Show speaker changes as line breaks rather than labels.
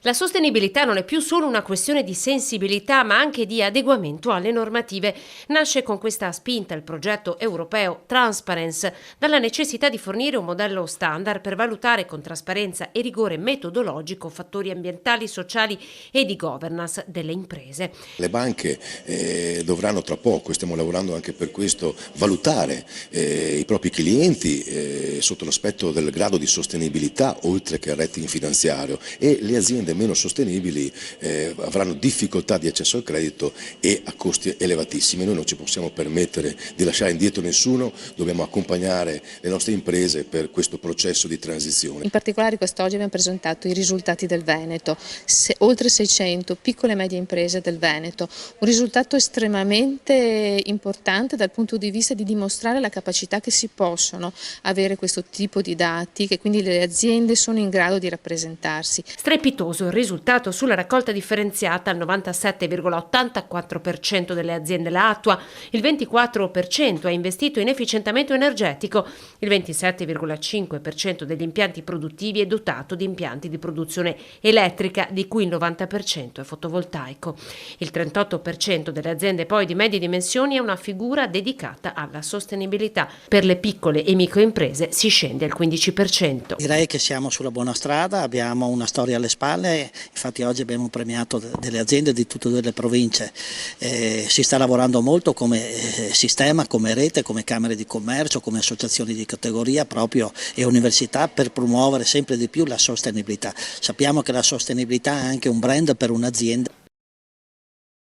La sostenibilità non è più solo una questione di sensibilità, ma anche di adeguamento alle normative. Nasce con questa spinta il progetto europeo Transparency, dalla necessità di fornire un modello standard per valutare con trasparenza e rigore metodologico fattori ambientali, sociali e di governance delle imprese.
Le banche dovranno tra poco, stiamo lavorando anche per questo, valutare i propri clienti sotto l'aspetto del grado di sostenibilità oltre che al rating finanziario, e le aziende meno sostenibili avranno difficoltà di accesso al credito e a costi elevatissimi. Noi non ci possiamo permettere di lasciare indietro nessuno, dobbiamo accompagnare le nostre imprese per questo processo di transizione.
In particolare quest'oggi abbiamo presentato i risultati del Veneto, oltre 600 piccole e medie imprese del Veneto, un risultato estremamente importante dal punto di vista di dimostrare la capacità che si possono avere questo tipo di dati, che quindi le aziende sono in grado di rappresentarsi.
Strepitoso il risultato sulla raccolta differenziata: al 97,84% delle aziende la attua, il 24% ha investito in efficientamento energetico, il 27,5% degli impianti produttivi è dotato di impianti di produzione elettrica, di cui il 90% è fotovoltaico. Il 38% delle aziende poi di medie dimensioni ha una figura dedicata alla sostenibilità. Per le piccole e microimprese si scende al 15%.
Direi che siamo sulla buona strada, abbiamo una storia alle spalle. Infatti oggi abbiamo premiato delle aziende di tutte le province, si sta lavorando molto come sistema, come rete, come camere di commercio, come associazioni di categoria proprio e università, per promuovere sempre di più la sostenibilità. Sappiamo che la sostenibilità è anche un brand per un'azienda.